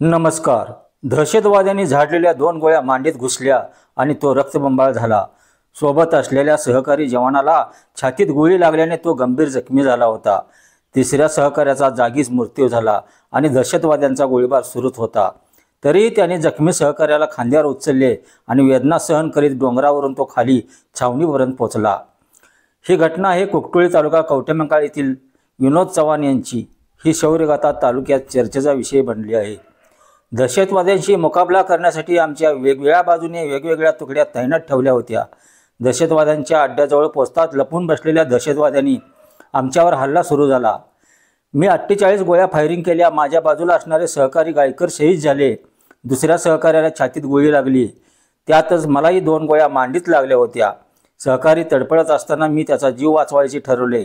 नमस्कार. दहशतवाद्यांनी झाडलेल्या 2 गोळ्या मांडीत घुसल्या आणि तो रक्तबंबाळ झाला. सोबत असलेल्या सहकारी जवानाला छातीत गोळी लागल्याने तो गंभीर जखमी झाला होता. तिसऱ्या सहकाऱ्याचा जागीच मृत्यू झाला आणि दहशतवाद्यांचा गोळीबार सुरूच होता. तरीही त्याने जखमी सहकार्याला खांद्यावर उचलले आणि वेदना सहन करीत डोंगरावरून तो खाली छावणीपर्यंत पोहोचला. ही घटना आहे कुकटोळी तालुका कवठेमंकाळ येथील विनोद चव्हाण यांची. ही शौर्यगाथा तालुक्यात चर्चेचा विषय बनली आहे. दहशतवाद्यांशी मुकाबला करण्यासाठी आमच्या वेगवेगळ्या बाजूने वेगवेगळ्या तुकड्या तैनात ठेवल्या होत्या. दहशतवाद्यांच्या अड्ड्याजवळ पोचताच लपून बसलेल्या दहशतवाद्यांनी आमच्यावर हल्ला सुरू झाला. मी 48 गोळ्या फायरिंग केल्या. माझ्या बाजूला असणारे सहकारी गायकर शहीद झाले. दुसऱ्या सहकार्याला छातीत गोळी लागली. त्यातच मलाही 2 गोळ्या मांडीत लागल्या होत्या. सहकारी तडफडत असताना मी त्याचा जीव वाचवायचे ठरवले.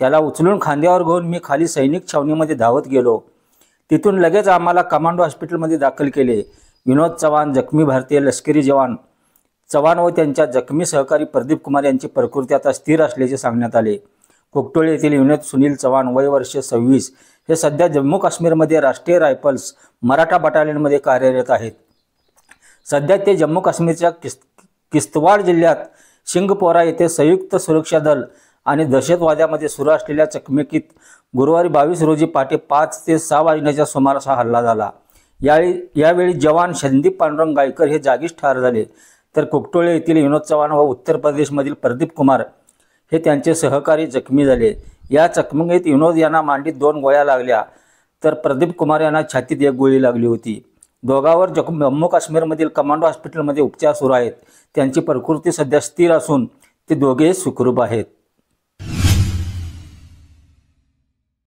त्याला उचलून खांद्यावर घेऊन मी खाली सैनिक छावणीमध्ये धावत गेलो. तिथून लगेच आम्हाला कमांडो हॉस्पिटलमध्ये दाखल केले. विनोद चव्हाण, जखमी भारतीय लष्करी जवान चव्हाण व त्यांच्या जखमी सहकारी प्रदीप कुमार यांची प्रकृती आता स्थिर असल्याचे सांगण्यात आले. कुकटोळी येथील विनोद सुनील चव्हाण, वय वर्ष 26, हे सध्या जम्मू काश्मीरमध्ये राष्ट्रीय रायफल्स मराठा बटालियनमध्ये कार्यरत आहेत. सध्या ते जम्मू काश्मीरच्या किश्तवाड जिल्ह्यात शिंगपोरा येथे संयुक्त सुरक्षा दल आणि दहशतवाद्यामध्ये सुरू असलेल्या चकमकीत गुरुवारी 22 रोजी पहाटे 5 ते 6 वाजण्याच्या सुमारास हा हल्ला झाला. यावेळी जवान संदीप पांडुरंग गायकर हे जागीच ठार झाले, तर कुकटोळे येथील विनोद चव्हाण व उत्तर प्रदेशमधील प्रदीप कुमार हे त्यांचे सहकारी जखमी झाले. या चकमकीत विनोद यांना मांडीत 2 गोळ्या लागल्या, तर प्रदीप कुमार यांना छातीत 1 गोळी लागली होती. दोघांवर जम्मू काश्मीरमधील कमांडो हॉस्पिटलमध्ये उपचार सुरू आहेत. त्यांची प्रकृती सध्या स्थिर असून ते दोघेही सुखरूप आहेत.